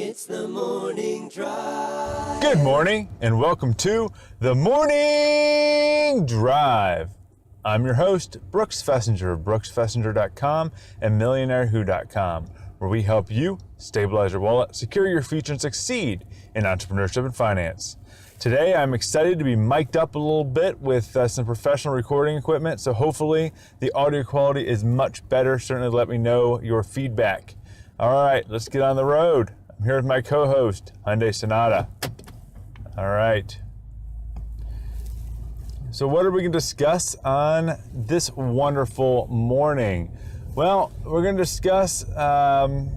It's the morning drive. Good morning and welcome to the Morning Drive. I'm your host, Brooks Fiesinger of brooksfiesinger.com and MillionaireWho.com, where we help you stabilize your wallet, secure your future, and succeed in entrepreneurship and finance. Today, I'm excited to be mic'd up a little bit with some professional recording equipment, so hopefully the audio quality is much better. Certainly let me know your feedback. All right, let's get on the road. I'm here with my co-host, Hyundai Sonata. All right. So what are we going to discuss on this wonderful morning? Well, we're going to discuss, trying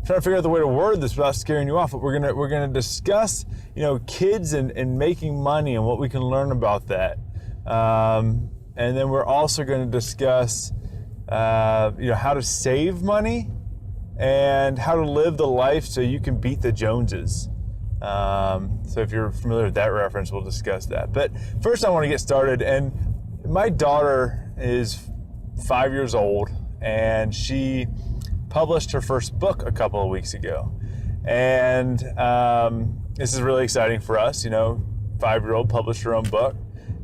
to figure out the way to word this without scaring you off, but we're going to discuss, kids and making money and what we can learn about that. And then we're also going to discuss, how to save money and how to live the life so you can beat the Joneses. So if you're familiar with that reference, we'll discuss that. But first I want to get started, and my daughter is 5 years old, and she published her first book a couple of weeks ago. And this is really exciting for us. 5-year-old published her own book,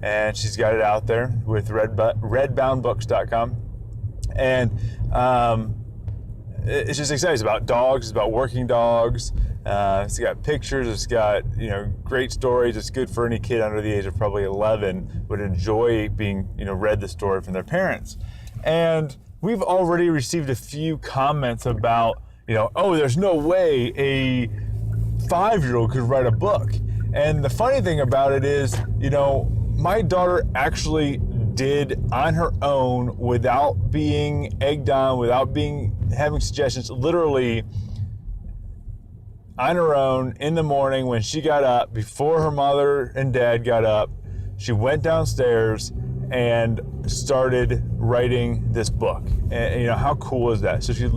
and she's got it out there with redboundbooks.com. And it's just exciting. It's about dogs. It's about working dogs. It's got pictures. It's got great stories. It's good for any kid under the age of probably 11 would enjoy being read the story from their parents. And we've already received a few comments about oh, there's no way a 5-year-old could write a book. And the funny thing about it is my daughter actually did on her own, without being egged on, without having suggestions, literally on her own in the morning when she got up, before her mother and dad got up, she went downstairs and started writing this book. And how cool is that? So she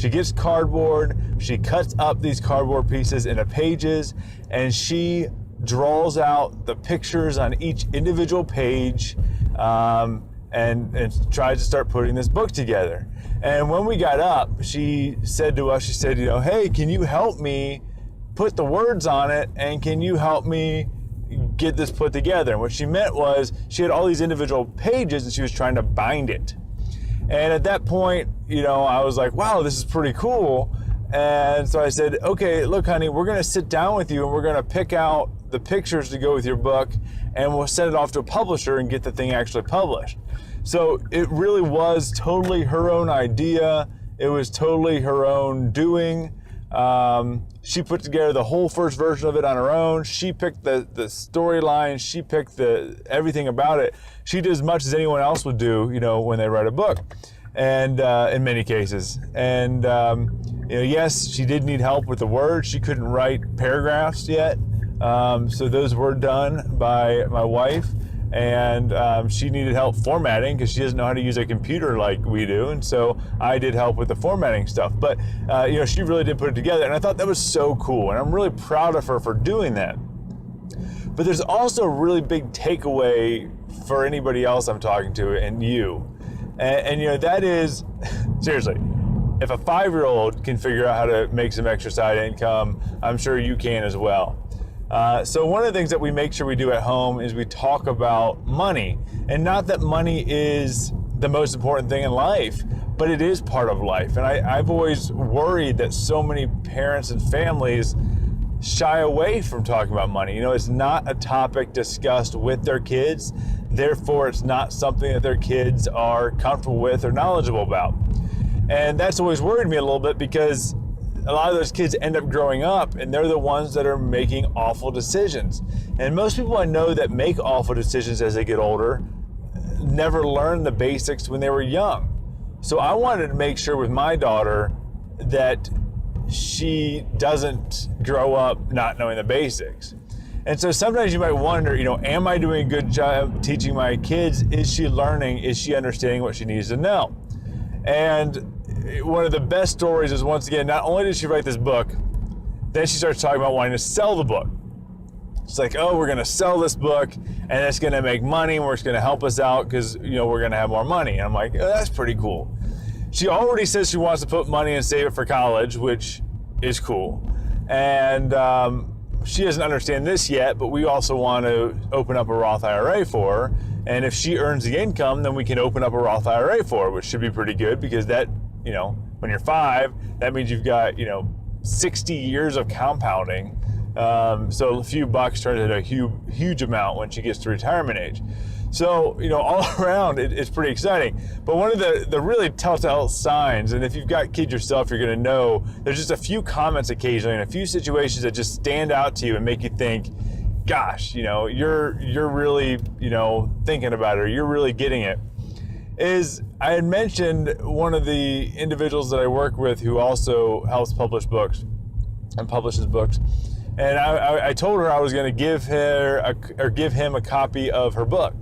gets cardboard, she cuts up these cardboard pieces into pages, and she draws out the pictures on each individual page, and tries to start putting this book together. And when we got up, she said to us, hey, can you help me put the words on it, and can you help me get this put together? And what she meant was she had all these individual pages and she was trying to bind it. And at that point, I was like, wow, this is pretty cool. And so I said, okay, look, honey, we're going to sit down with you and we're going to pick out the pictures to go with your book, and we'll send it off to a publisher and get the thing actually published. So it really was totally her own idea. It was totally her own doing. She put together the whole first version of it on her own. She picked the storyline. She picked everything about it. She did as much as anyone else would do, when they write a book, and in many cases. And yes, she did need help with the words. She couldn't write paragraphs yet. So those were done by my wife, and she needed help formatting because she doesn't know how to use a computer like we do, and so I did help with the formatting stuff. But she really did put it together, and I thought that was so cool, and I'm really proud of her for doing that. But there's also a really big takeaway for anybody else I'm talking to, and you, and that is, seriously, if a 5-year-old can figure out how to make some extra side income, I'm sure you can as well. So one of the things that we make sure we do at home is we talk about money. And not that money is the most important thing in life, but it is part of life. And I've always worried that so many parents and families shy away from talking about money. It's not a topic discussed with their kids. Therefore, it's not something that their kids are comfortable with or knowledgeable about. And that's always worried me a little bit, because a lot of those kids end up growing up and they're the ones that are making awful decisions. And most people I know that make awful decisions as they get older never learned the basics when they were young. So I wanted to make sure with my daughter that she doesn't grow up not knowing the basics. And so sometimes you might wonder, am I doing a good job teaching my kids? Is she learning? Is she understanding what she needs to know? And one of the best stories is, once again, not only did she write this book, then she starts talking about wanting to sell the book. It's like, oh, we're going to sell this book and it's going to make money and it's going to help us out because, we're going to have more money. And I'm like, oh, that's pretty cool. she already says she wants to put money and save it for college, which is cool. And she doesn't understand this yet, but we also want to open up a Roth IRA for her. And if she earns the income, then we can open up a Roth IRA for her, which should be pretty good, because that, when you're 5, that means you've got, 60 years of compounding. So a few bucks turns into a huge amount when she gets to retirement age. So, all around, it's pretty exciting. But one of the really telltale signs, and if you've got kids yourself, you're going to know, there's just a few comments occasionally and a few situations that just stand out to you and make you think, gosh, you're really, thinking about it, or you're really getting it. Is I had mentioned one of the individuals that I work with who also helps publish books and publishes books. And I told her I was going to give him a copy of her book.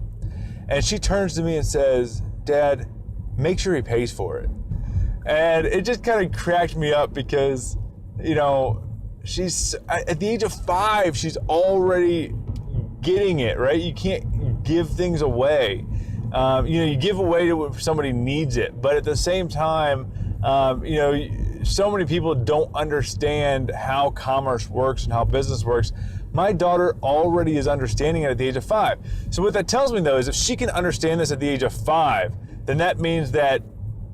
And she turns to me and says, Dad, make sure he pays for it. And it just kind of cracked me up because, she's at the age of 5, she's already getting it, right? You can't give things away. You give away to if somebody needs it. But at the same time, so many people don't understand how commerce works and how business works. My daughter already is understanding it at the age of 5. So what that tells me, though, is if she can understand this at the age of 5, then that means that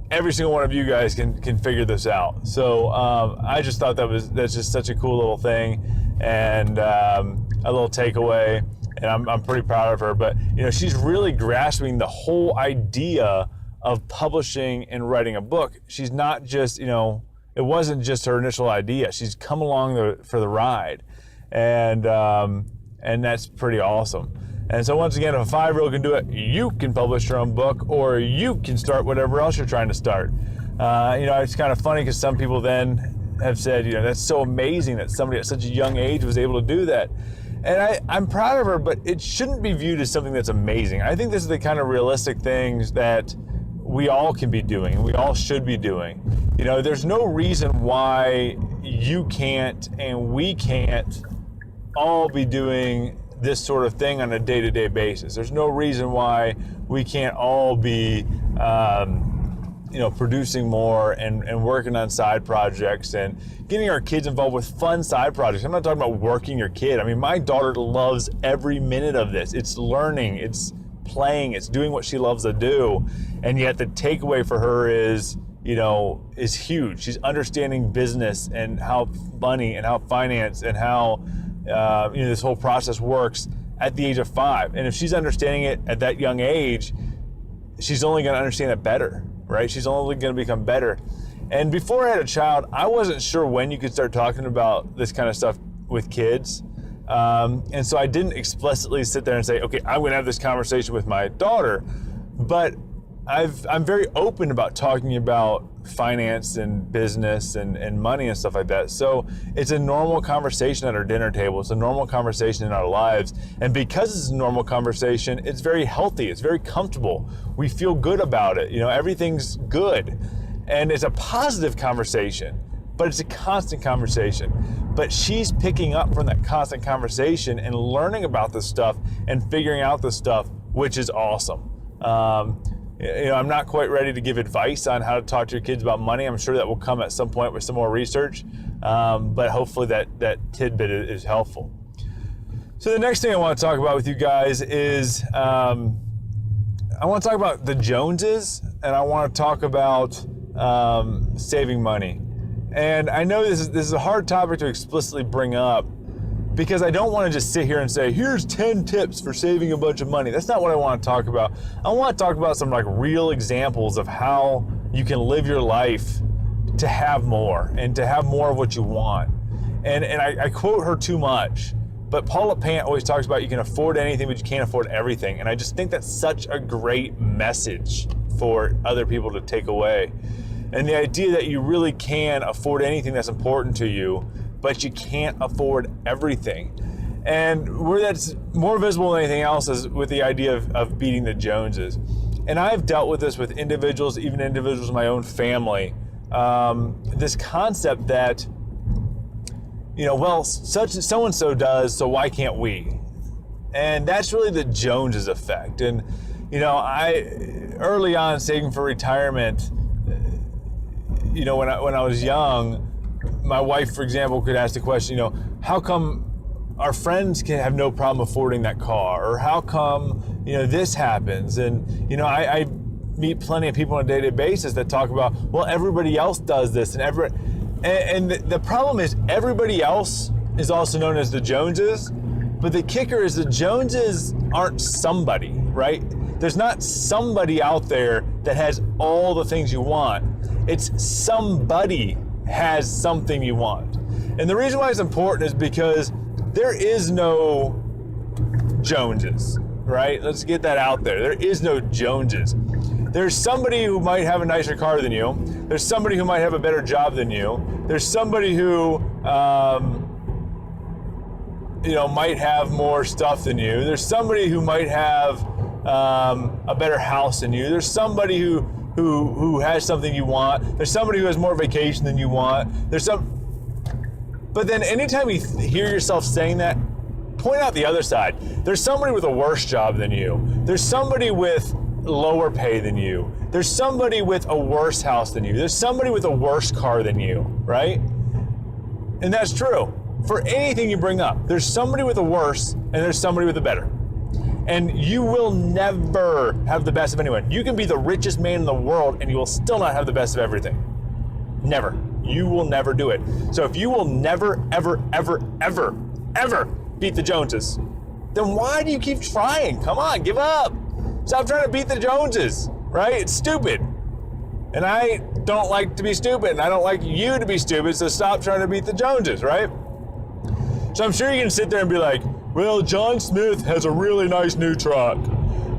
every single one of you guys can figure this out. So I just thought that's just such a cool little thing, and a little takeaway. And I'm pretty proud of her. But she's really grasping the whole idea of publishing and writing a book. She's not just it wasn't just her initial idea. She's come along for the ride. And that's pretty awesome. And so once again, if a 5-year-old can do it, you can publish your own book, or you can start whatever else you're trying to start. It's kind of funny because some people then have said, that's so amazing that somebody at such a young age was able to do that. And I'm proud of her, but it shouldn't be viewed as something that's amazing. I think this is the kind of realistic things that we all can be doing, and we all should be doing. There's no reason why you can't and we can't all be doing this sort of thing on a day-to-day basis. There's no reason why we can't all be producing more and working on side projects and getting our kids involved with fun side projects. I'm not talking about working your kid. I mean, my daughter loves every minute of this. It's learning, it's playing, it's doing what she loves to do. And yet the takeaway for her is huge. She's understanding business and how money and how finance and how this whole process works at the age of 5. And if she's understanding it at that young age, she's only going to understand it better, right? She's only going to become better. And before I had a child, I wasn't sure when you could start talking about this kind of stuff with kids. And so I didn't explicitly sit there and say, okay, I'm going to have this conversation with my daughter. But I'm very open about talking about finance and business and money and stuff like that. So it's a normal conversation at our dinner table. It's a normal conversation in our lives. And because it's a normal conversation, it's very healthy. It's very comfortable. We feel good about it. Everything's good. And it's a positive conversation, but it's a constant conversation. But she's picking up from that constant conversation and learning about this stuff and figuring out this stuff, which is awesome. I'm not quite ready to give advice on how to talk to your kids about money. I'm sure that will come at some point with some more research, but hopefully that tidbit is helpful. So the next thing I want to talk about with you guys is I want to talk about the Joneses, and I want to talk about saving money. And I know this is a hard topic to explicitly bring up, because I don't want to just sit here and say, here's 10 tips for saving a bunch of money. That's not what I want to talk about. I want to talk about some real examples of how you can live your life to have more and to have more of what you want. And I quote her too much, but Paula Pant always talks about you can afford anything, but you can't afford everything. And I just think that's such a great message for other people to take away. And the idea that you really can afford anything that's important to you, but you can't afford everything. And where that's more visible than anything else is with the idea of beating the Joneses. And I've dealt with this with individuals, even individuals in my own family. This concept that, such so-and-so does, so why can't we? And that's really the Joneses effect. And, I early on saving for retirement, when I was young, my wife, for example, could ask the question, how come our friends can have no problem affording that car, or how come, this happens? And, I meet plenty of people on a day-to-day basis that talk about, well, everybody else does this, and the problem is everybody else is also known as the Joneses, but the kicker is the Joneses aren't somebody, right? There's not somebody out there that has all the things you want. It's somebody has something you want. And the reason why it's important is because there is no Joneses, right? Let's get that out there. There is no Joneses. There's somebody who might have a nicer car than you. There's somebody who might have a better job than you. There's somebody who, might have more stuff than you. There's somebody who might have a better house than you. There's somebody who has something you want. There's somebody who has more vacation than you want. But then anytime you hear yourself saying that, point out the other side. There's somebody with a worse job than you. There's somebody with lower pay than you. There's somebody with a worse house than you. There's somebody with a worse car than you, right? And that's true. For anything you bring up, there's somebody with a worse and there's somebody with a better. And you will never have the best of anyone. You can be the richest man in the world and you will still not have the best of everything. Never. You will never do it. So if you will never, ever, ever, ever, ever beat the Joneses, then why do you keep trying? Come on, give up. Stop trying to beat the Joneses, right? It's stupid. And I don't like to be stupid, and I don't like you to be stupid, so stop trying to beat the Joneses, right? So I'm sure you can sit there and be like, well, John Smith has a really nice new truck,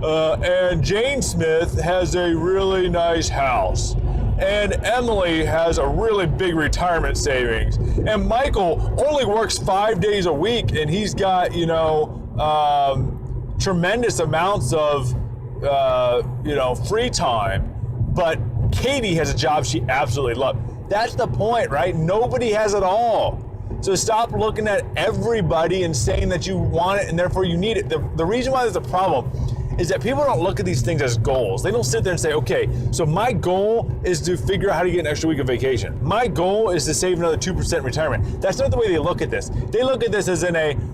and Jane Smith has a really nice house, and Emily has a really big retirement savings, and Michael only works 5 days a week, and he's got, tremendous amounts of, free time, but Katie has a job she absolutely loves. That's the point, right? Nobody has it all. So stop looking at everybody and saying that you want it and therefore you need it. The reason why there's a problem is that people don't look at these things as goals. They don't sit there and say, okay, so my goal is to figure out how to get an extra week of vacation. My goal is to save another 2% retirement. That's not the way they look at this. They look at this as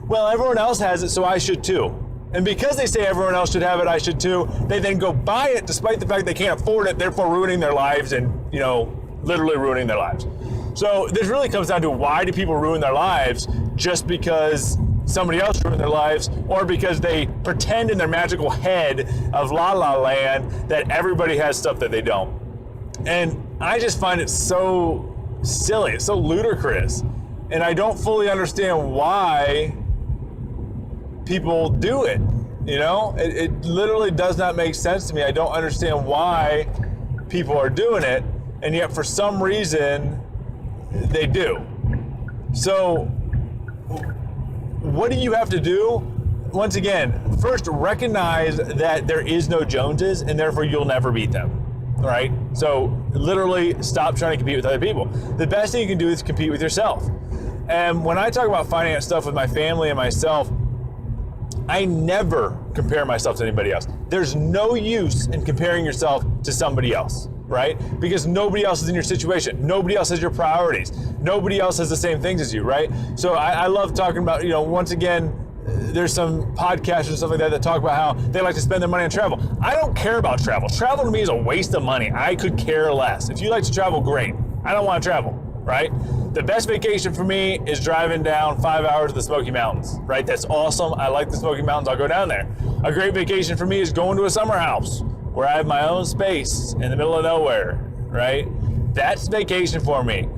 well, everyone else has it, so I should too. And because they say everyone else should have it, I should too, they then go buy it despite the fact they can't afford it, therefore ruining their lives and, literally ruining their lives. So this really comes down to, why do people ruin their lives? Just because somebody else ruined their lives, or because they pretend in their magical head of La La Land that everybody has stuff that they don't. And I just find it so silly, it's so ludicrous. And I don't fully understand why people do it. It literally does not make sense to me. I don't understand why people are doing it, and yet for some reason they do. So what do you have to do? Once again, first recognize that there is no Joneses and therefore you'll never beat them. All right? So literally stop trying to compete with other people. The best thing you can do is compete with yourself. And when I talk about finance stuff with my family and myself, I never compare myself to anybody else. There's no use in comparing yourself to somebody else, right? Because nobody else is in your situation. Nobody else has your priorities. Nobody else has the same things as you, right? So I love talking about, once again, there's some podcasts and stuff like that talk about how they like to spend their money on travel. I don't care about travel. Travel to me is a waste of money. I could care less. If you like to travel, great. I don't want to travel, right? The best vacation for me is driving down 5 hours to the Smoky Mountains, right? That's awesome. I like the Smoky Mountains. I'll go down there. A great vacation for me is going to a summer house where I have my own space in the middle of nowhere, right? That's vacation for me.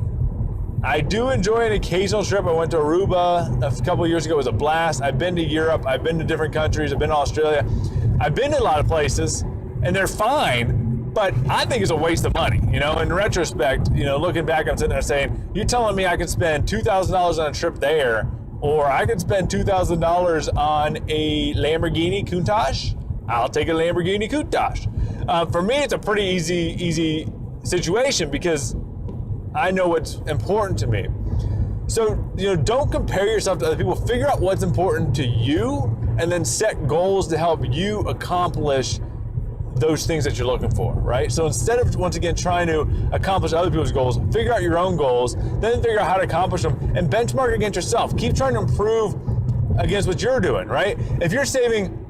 I do enjoy an occasional trip. I went to Aruba a couple of years ago. It was a blast. I've been to Europe. I've been to different countries. I've been to Australia. I've been to a lot of places, and they're fine. But I think it's a waste of money, in retrospect, looking back, I'm sitting there saying, you're telling me I could spend $2,000 on a trip there, or I could spend $2,000 on a Lamborghini Countach? I'll take a Lamborghini Countach. For me, it's a pretty easy situation because I know what's important to me. So, don't compare yourself to other people. Figure out what's important to you and then set goals to help you accomplish those things that you're looking for, right? So instead of, once again, trying to accomplish other people's goals, figure out your own goals, then figure out how to accomplish them, and benchmark against yourself. Keep trying to improve against what you're doing, right? If you're saving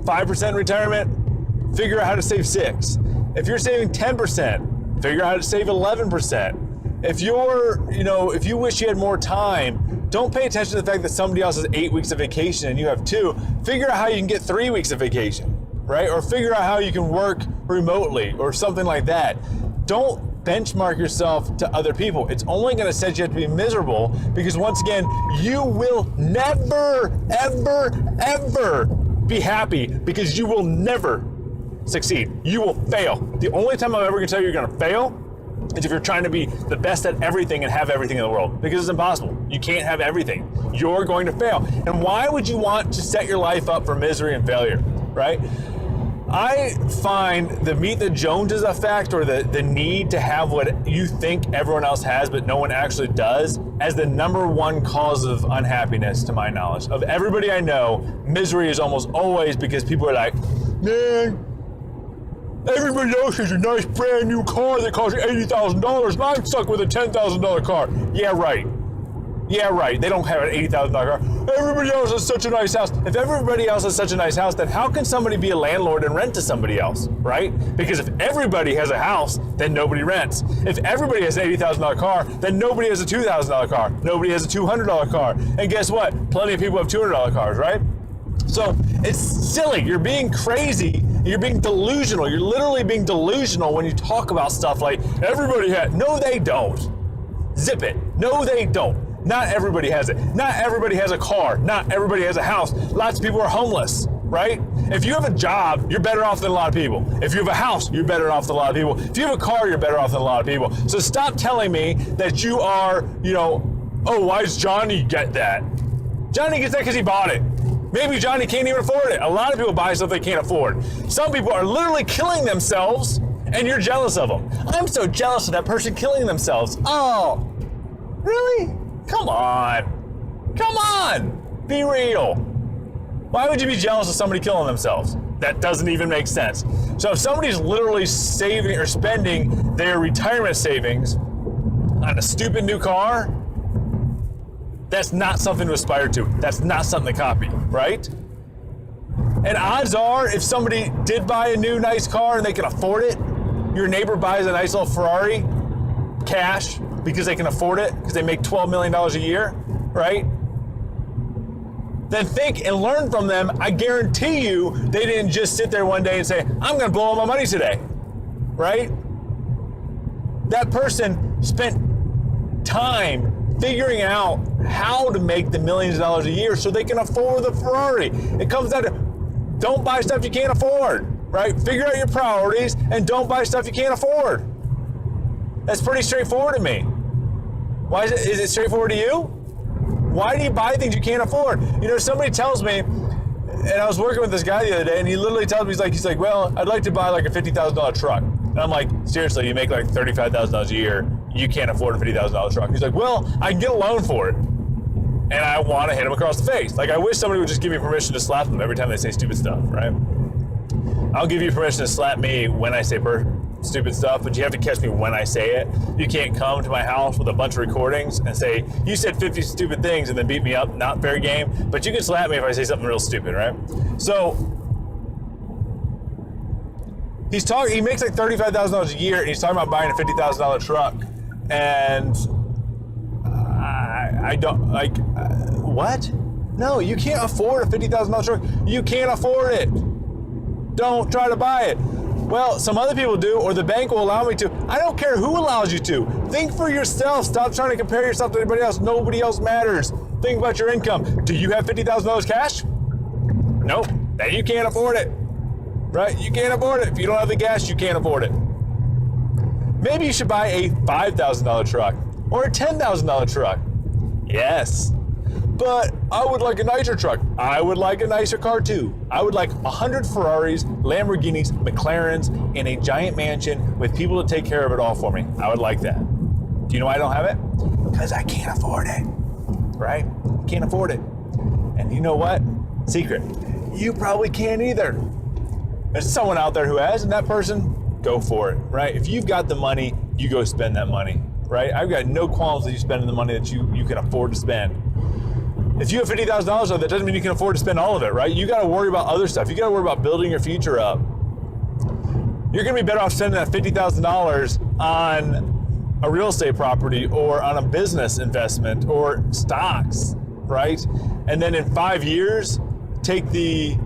5% in retirement, figure out how to save 6. If you're saving 10%, figure out how to save 11%. If if you wish you had more time, don't pay attention to the fact that somebody else has 8 weeks of vacation and you have 2. Figure out how you can get 3 weeks of vacation, right? Or figure out how you can work remotely or something like that. Don't benchmark yourself to other people. It's only going to set you up to be miserable, because once again, you will never, ever, ever be happy, because you will never succeed. You will fail. The only time I'm ever going to tell you you're going to fail is if you're trying to be the best at everything and have everything in the world, because it's impossible. You can't have everything. You're going to fail. And why would you want to set your life up for misery and failure, right? I find the meet the Joneses effect, or the need to have what you think everyone else has but no one actually does, as the number one cause of unhappiness, to my knowledge. Of everybody I know, misery is almost always because people are like, man, everybody else has a nice brand new car that costs $80,000 and I'm stuck with a $10,000 car. Yeah, right. Yeah, right. They don't have an $80,000 car. Everybody else has such a nice house. If everybody else has such a nice house, then how can somebody be a landlord and rent to somebody else, right? Because if everybody has a house, then nobody rents. If everybody has an $80,000 car, then nobody has a $2,000 car. Nobody has a $200 car. And guess what? Plenty of people have $200 cars, right? So it's silly. You're being crazy. You're being delusional. You're literally being delusional when you talk about stuff like everybody has. No, they don't. Zip it. No, they don't. Not everybody has it. Not everybody has a car. Not everybody has a house. Lots of people are homeless, right? If you have a job, you're better off than a lot of people. If you have a house, you're better off than a lot of people. If you have a car, you're better off than a lot of people. So stop telling me that you are, oh, why does Johnny get that? Johnny gets that because he bought it. Maybe Johnny can't even afford it. A lot of people buy stuff they can't afford. Some people are literally killing themselves, and you're jealous of them. I'm so jealous of that person killing themselves. Oh, really? Come on. Come on. Be real. Why would you be jealous of somebody killing themselves? That doesn't even make sense. So if somebody's literally saving or spending their retirement savings on a stupid new car, that's not something to aspire to. That's not something to copy, right? And odds are, if somebody did buy a new nice car and they can afford it, your neighbor buys a nice little Ferrari, cash, because they can afford it, because they make $12 million a year, right? Then think and learn from them. I guarantee you they didn't just sit there one day and say, I'm going to blow all my money today, right? That person spent time figuring out how to make the millions of dollars a year so they can afford the Ferrari. It comes down to, don't buy stuff you can't afford, right? Figure out your priorities and don't buy stuff you can't afford. That's pretty straightforward to me. Why is it straightforward to you? Why do you buy things you can't afford? Somebody tells me, and I was working with this guy the other day, and he literally tells me, he's like, well, I'd like to buy like a $50,000 truck. And I'm like, seriously, you make like $35,000 a year, you can't afford a $50,000 truck. He's like, well, I can get a loan for it. And I want to hit him across the face. Like, I wish somebody would just give me permission to slap them every time they say stupid stuff, right? I'll give you permission to slap me when I say stupid stuff, but you have to catch me when I say it. You can't come to my house with a bunch of recordings and say, you said 50 stupid things and then beat me up. Not fair game, but you can slap me if I say something real stupid, right? So he makes like $35,000 a year, and he's talking about buying a $50,000 truck, and I don't like, what? No, you can't afford a $50,000 truck. You can't afford it. Don't try to buy it. Well, some other people do, or the bank will allow me to. I don't care who allows you to. Think for yourself. Stop trying to compare yourself to anybody else. Nobody else matters. Think about your income. Do you have $50,000 cash? Nope. Then you can't afford it. Right? You can't afford it. If you don't have the cash, you can't afford it. Maybe you should buy a $5,000 truck or a $10,000 truck. Yes. But I would like a nicer truck. I would like a nicer car too. I would like 100 Ferraris, Lamborghinis, McLarens, and a giant mansion with people to take care of it all for me. I would like that. Do you know why I don't have it? Because I can't afford it, right? Can't afford it. And you know what? Secret. You probably can't either. There's someone out there who has, and that person, go for it, right? If you've got the money, you go spend that money, right? I've got no qualms that you spending the money that you can afford to spend. If you have $50,000, that doesn't mean you can afford to spend all of it, right? You got to worry about other stuff. You got to worry about building your future up. You're going to be better off spending that $50,000 on a real estate property or on a business investment or stocks, right? And then in 5 years, take the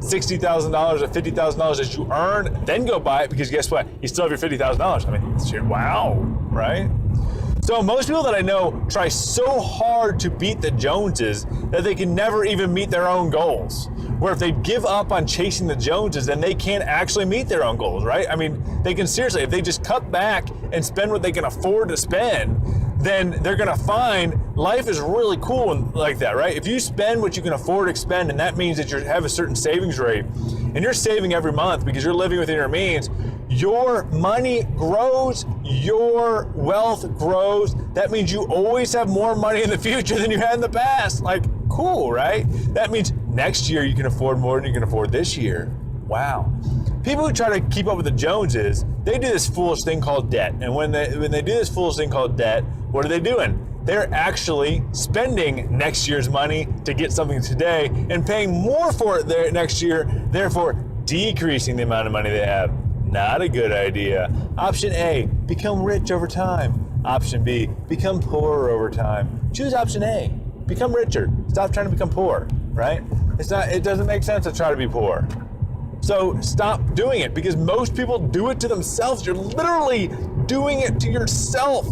$60,000 or $50,000 that you earn, then go buy it, because guess what? You still have your $50,000. I mean, wow, right? So most people that I know try so hard to beat the Joneses that they can never even meet their own goals. Where if they give up on chasing the Joneses, then they can't actually meet their own goals, right? I mean, they can seriously, if they just cut back and spend what they can afford to spend, then they're gonna find life is really cool like that, right? If you spend what you can afford to expend, and that means that you have a certain savings rate, and you're saving every month because you're living within your means, your money grows, your wealth grows. That means you always have more money in the future than you had in the past. Like, cool, right? That means next year you can afford more than you can afford this year. Wow. People who try to keep up with the Joneses, they do this foolish thing called debt. And when they do this foolish thing called debt, what are they doing? They're actually spending next year's money to get something today and paying more for it there next year, therefore decreasing the amount of money they have. Not a good idea. Option A, become rich over time. Option B, become poorer over time. Choose option A, become richer. Stop trying to become poor, right? It doesn't make sense to try to be poor. So stop doing it, because most people do it to themselves. You're literally doing it to yourself.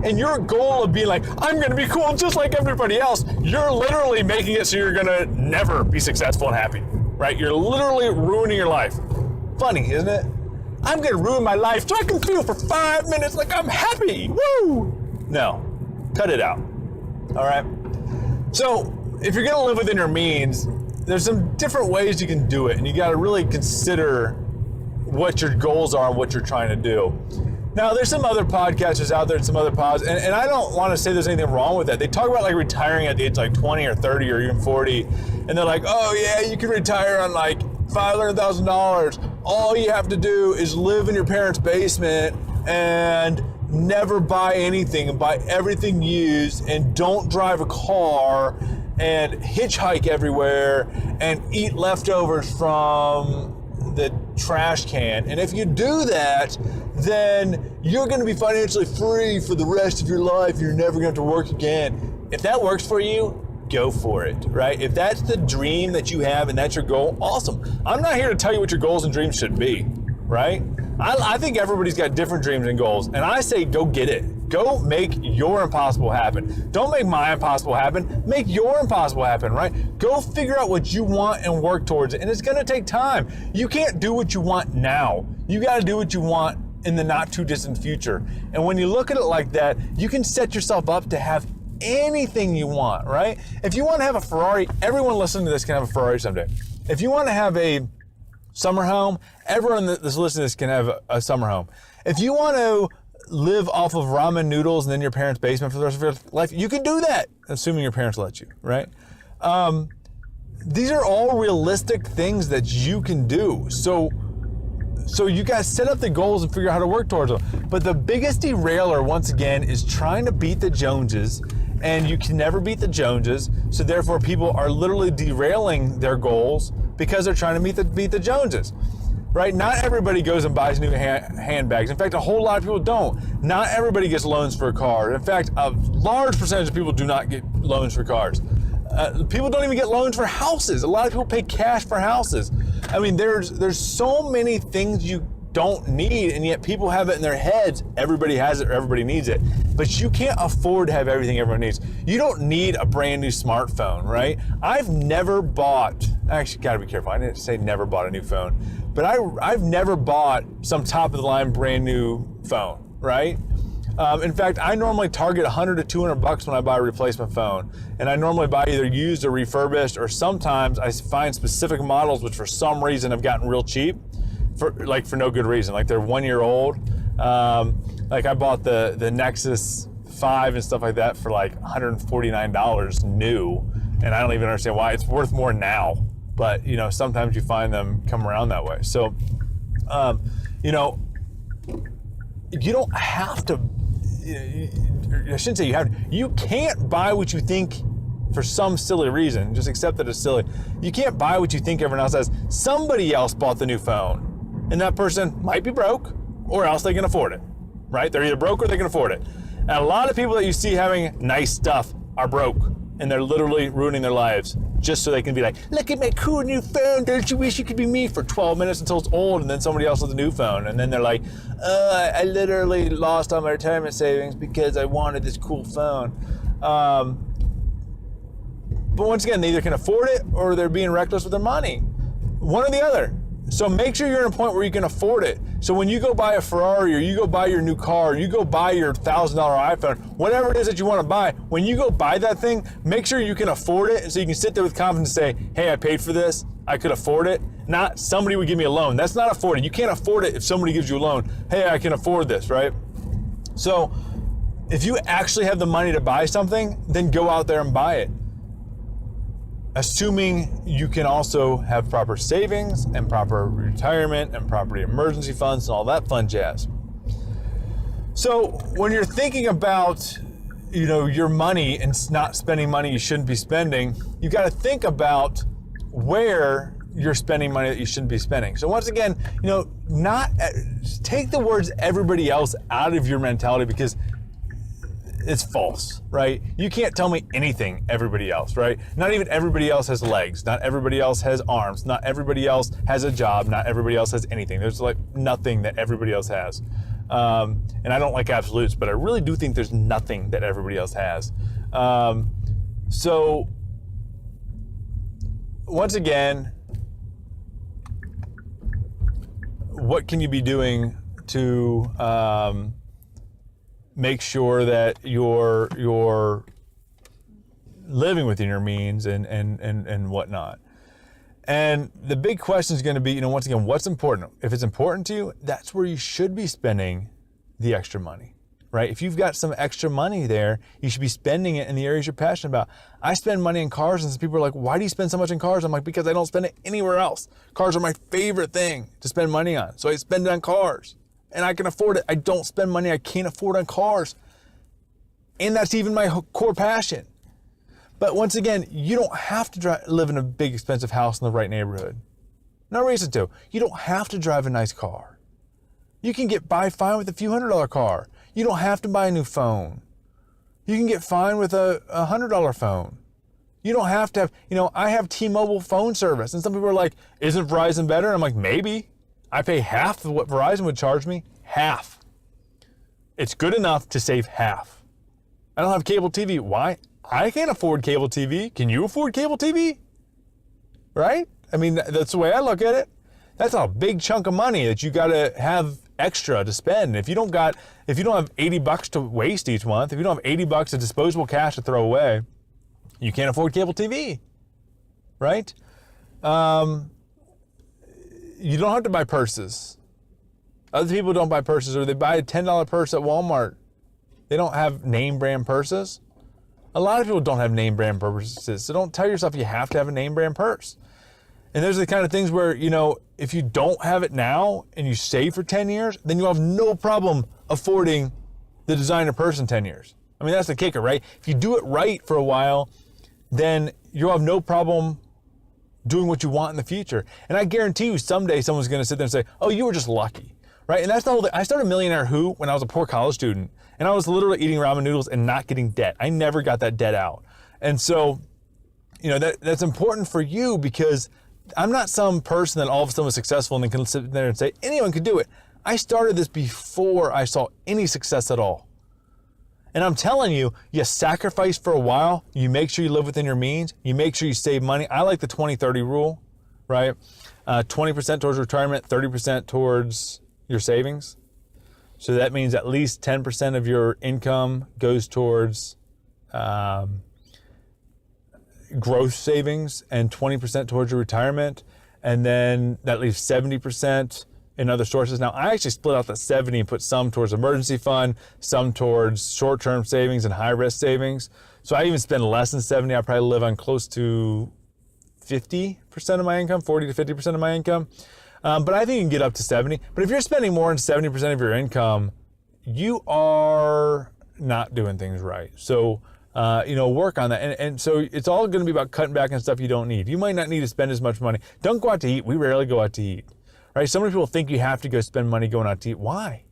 And your goal of being like, I'm gonna be cool just like everybody else, you're literally making it so you're gonna never be successful and happy, right? You're literally ruining your life. Funny, isn't it? I'm gonna ruin my life so I can feel for 5 minutes like I'm happy, woo! No, cut it out, all right? So if you're gonna live within your means, there's some different ways you can do it, and you gotta really consider what your goals are and what you're trying to do. Now, there's some other podcasters out there and some other pods, and I don't want to say there's anything wrong with that. They talk about like retiring at the age of like 20 or 30 or even 40, and they're like, oh yeah, you can retire on like $500,000. All you have to do is live in your parents' basement and never buy anything and buy everything used and don't drive a car and hitchhike everywhere and eat leftovers from the trash can. And if you do that, then you're going to be financially free for the rest of your life. You're never going to have to work again. If that works for you, go for it, right? If that's the dream that you have and that's your goal, awesome. I'm not here to tell you what your goals and dreams should be, right? I think everybody's got different dreams and goals, and I say go get it. Go make your impossible happen. Don't make my impossible happen. Make your impossible happen, right? Go figure out what you want and work towards it, and it's gonna take time. You can't do what you want now. You gotta do what you want in the not too distant future. And when you look at it like that, you can set yourself up to have anything you want, right? If you want to have a Ferrari, everyone listening to this can have a Ferrari someday. If you want to have a summer home, everyone that's listening to this can have a summer home. If you want to live off of ramen noodles and in your parents' basement for the rest of your life, you can do that, assuming your parents let you, right? These are all realistic things that you can do. So you guys set up the goals and figure out how to work towards them. But the biggest derailer, once again, is trying to beat the Joneses, and you can never beat the Joneses. So therefore, people are literally derailing their goals because they're trying to beat the Joneses, right? Not everybody goes and buys new handbags. In fact, a whole lot of people don't. Not everybody gets loans for a car. In fact, a large percentage of people do not get loans for cars. People don't even get loans for houses. A lot of people pay cash for houses. I mean, there's so many things you don't need, and yet people have it in their heads. Everybody has it or everybody needs it. But you can't afford to have everything everyone needs. You don't need a brand new smartphone, right? I've never bought, I actually gotta be careful. I didn't say never bought a new phone, but I've never bought some top of the line brand new phone, right? In fact, I normally target $100 to $200 when I buy a replacement phone. And I normally buy either used or refurbished, or sometimes I find specific models which for some reason have gotten real cheap for no good reason. Like they're 1 year old. Like I bought the Nexus 5 and stuff like that for like $149 new. And I don't even understand why. It's worth more now. but sometimes you find them come around that way. So, you don't have to. I shouldn't say you have to. You can't buy what you think for some silly reason. Just accept that it's silly. You can't buy what you think everyone else has. Somebody else bought the new phone, and that person might be broke, or else they can afford it. Right? They're either broke or they can afford it. And a lot of people that you see having nice stuff are broke, and they're literally ruining their lives just so they can be like, look at my cool new phone, don't you wish you could be me, for 12 minutes until it's old, and then somebody else has a new phone, and then they're like, I literally lost all my retirement savings because I wanted this cool phone. But once again, they either can afford it or they're being reckless with their money. One or the other. So make sure you're at a point where you can afford it. So when you go buy a Ferrari, or you go buy your new car, or you go buy your $1,000 iPhone, whatever it is that you want to buy, when you go buy that thing, make sure you can afford it, so you can sit there with confidence and say, hey, I paid for this, I could afford it. Not somebody would give me a loan. That's not afforded. You can't afford it if somebody gives you a loan. Hey, I can afford this, right? So if you actually have the money to buy something, then go out there and buy it. Assuming you can also have proper savings and proper retirement and proper emergency funds and all that fun jazz. So when you're thinking about, your money and not spending money you shouldn't be spending, you got to think about where you're spending money that you shouldn't be spending. So once again, take the words everybody else out of your mentality, because it's false, right? You can't tell me anything everybody else, right? Not even everybody else has legs. Not everybody else has arms. Not everybody else has a job. Not everybody else has anything. There's like nothing that everybody else has. And I don't like absolutes, but I really do think there's nothing that everybody else has. So once again, what can you be doing to make sure that you're living within your means and whatnot? And the big question is going to be, once again, what's important? If it's important to you, that's where you should be spending the extra money, right? If you've got some extra money there, you should be spending it in the areas you're passionate about. I spend money in cars, and some people are like, why do you spend so much in cars? I'm like, because I don't spend it anywhere else. Cars are my favorite thing to spend money on, so I spend it on cars. And I can afford it. I don't spend money I can't afford on cars. And that's even my core passion. But once again, you don't have to live in a big expensive house in the right neighborhood. No reason to. You don't have to drive a nice car. You can get by fine with a few $100 car. You don't have to buy a new phone. You can get fine with a $100 phone. You don't have to have, I have T-Mobile phone service. And some people are like, isn't Verizon better? And I'm like, maybe. I pay half of what Verizon would charge me. Half. It's good enough to save half. I don't have cable TV. Why? I can't afford cable TV. Can you afford cable TV? Right? I mean, that's the way I look at it. That's a big chunk of money that you got to have extra to spend. If you don't have $80 to waste each month, if you don't have $80 of disposable cash to throw away, you can't afford cable TV. Right? You don't have to buy purses. Other people don't buy purses, or they buy a $10 purse at Walmart. They don't have name brand purses. A lot of people don't have name brand purses, so don't tell yourself you have to have a name brand purse. And those are the kind of things where, if you don't have it now and you save for 10 years, then you'll have no problem affording the designer purse in 10 years. I mean, that's the kicker, right? If you do it right for a while, then you'll have no problem doing what you want in the future. And I guarantee you someday someone's going to sit there and say, oh, you were just lucky, right? And that's the whole thing. I started MillionaireWho when I was a poor college student, and I was literally eating ramen noodles and not getting debt. I never got that debt out. And so, that's important for you, because I'm not some person that all of a sudden was successful and then can sit there and say, anyone could do it. I started this before I saw any success at all. And I'm telling you, you sacrifice for a while, you make sure you live within your means, you make sure you save money. I like the 20-30 rule, right? 20% towards retirement, 30% towards your savings. So that means at least 10% of your income goes towards growth savings and 20% towards your retirement. And then that leaves 70% in other sources. Now, I actually split out that 70 and put some towards emergency fund, some towards short-term savings and high-risk savings. So I even spend less than 70. I probably live on close to 50% of my income, 40 to 50% of my income. But I think you can get up to 70. But if you're spending more than 70% of your income, you are not doing things right. So, work on that. And so it's all going to be about cutting back on stuff you don't need. You might not need to spend as much money. Don't go out to eat. We rarely go out to eat, right? So many people think you have to go spend money going out to eat. Why?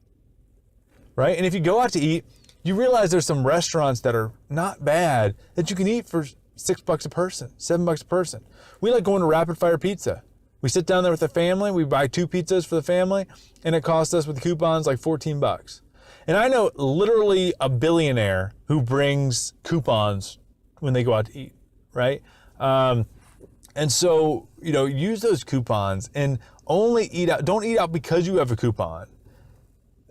Right? And if you go out to eat, you realize there's some restaurants that are not bad that you can eat for $6 a person, $7 a person. We like going to Rapid Fire Pizza. We sit down there with the family, we buy 2 pizzas for the family, and it costs us with coupons like $14. And I know literally a billionaire who brings coupons when they go out to eat, right? And so, use those coupons and only eat out. Don't eat out because you have a coupon.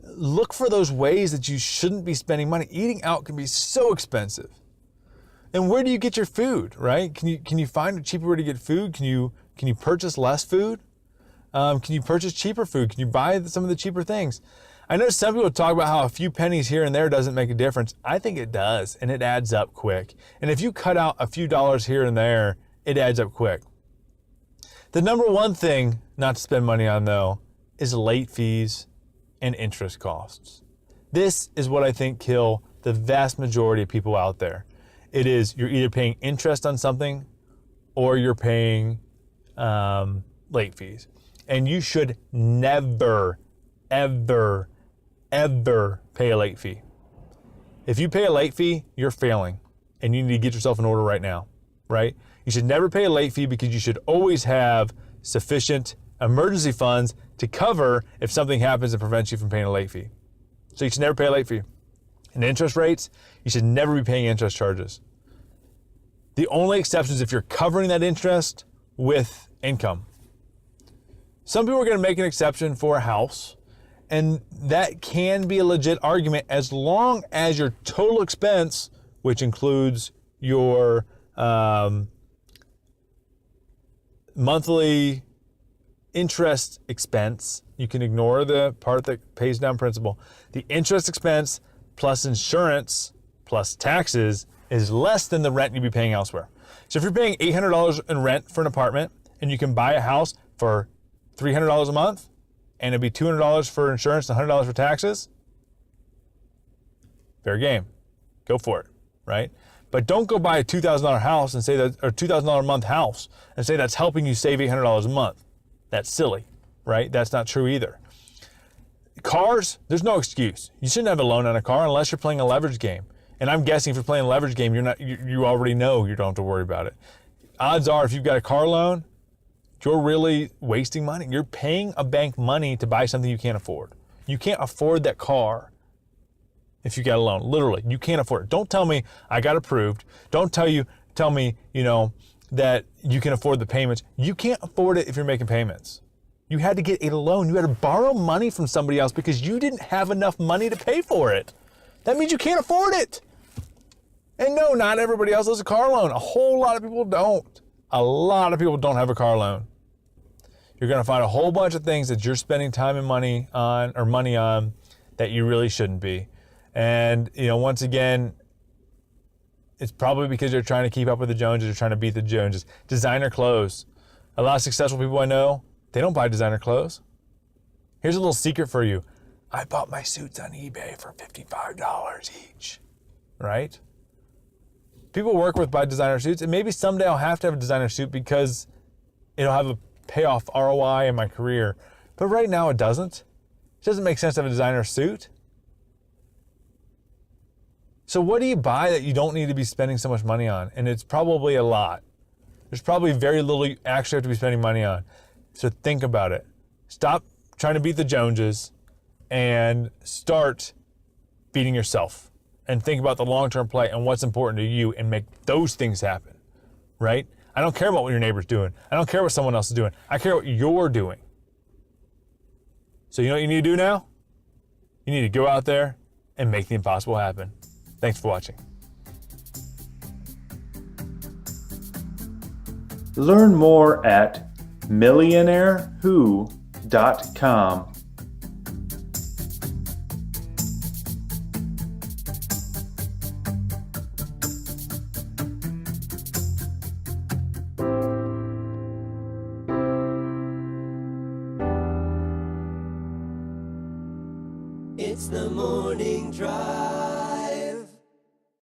Look for those ways that you shouldn't be spending money. Eating out can be so expensive. And where do you get your food, right? Can you find a cheaper way to get food? Can you purchase less food? Can you purchase cheaper food? Can you buy some of the cheaper things? I know some people talk about how a few pennies here and there doesn't make a difference. I think it does, and it adds up quick. And if you cut out a few dollars here and there, it adds up quick. The number one thing not to spend money on, though, is late fees and interest costs. This is what I think kill the vast majority of people out there. It is you're either paying interest on something or you're paying late fees. And you should never, ever, ever pay a late fee. If you pay a late fee, you're failing and you need to get yourself in order right now, right? You should never pay a late fee because you should always have sufficient emergency funds to cover if something happens that prevents you from paying a late fee. So you should never pay a late fee. And interest rates, you should never be paying interest charges. The only exception is if you're covering that interest with income. Some people are going to make an exception for a house, and that can be a legit argument as long as your total expense, which includes your monthly interest expense, you can ignore the part that pays down principal. The interest expense plus insurance plus taxes is less than the rent you'd be paying elsewhere. So if you're paying $800 in rent for an apartment and you can buy a house for $300 a month and it'd be $200 for insurance and $100 for taxes, fair game. Go for it, right? But don't go buy a $2,000 house and say that, or $2,000 a month house and say that's helping you save $800 a month. That's silly, right? That's not true either. Cars, there's no excuse. You shouldn't have a loan on a car unless you're playing a leverage game. And I'm guessing if you're playing a leverage game, you already know you don't have to worry about it. Odds are if you've got a car loan, you're really wasting money. You're paying a bank money to buy something you can't afford. You can't afford that car if you got a loan. Literally, you can't afford it. Don't tell me I got approved. Don't tell me, that you can afford the payments. You can't afford it if you're making payments. You had to get a loan. You had to borrow money from somebody else because you didn't have enough money to pay for it. That means you can't afford it. And no, not everybody else has a car loan. A whole lot of people don't. A lot of people don't have a car loan. You're going to find a whole bunch of things that you're spending time and money on that you really shouldn't be. And, once again, it's probably because you're trying to keep up with the Joneses, you're trying to beat the Joneses. Designer clothes. A lot of successful people I know, they don't buy designer clothes. Here's a little secret for you. I bought my suits on eBay for $55 each, right? People work with buy designer suits, and maybe someday I'll have to have a designer suit because it'll have a payoff ROI in my career. But right now it doesn't. It doesn't make sense to have a designer suit. So what do you buy that you don't need to be spending so much money on? And it's probably a lot. There's probably very little you actually have to be spending money on. So think about it. Stop trying to beat the Joneses and start beating yourself. And think about the long-term play and what's important to you and make those things happen, right? I don't care about what your neighbor's doing. I don't care what someone else is doing. I care what you're doing. So you know what you need to do now? You need to go out there and make the impossible happen. Thanks for watching. Learn more at MillionaireWho.com. It's the morning drive.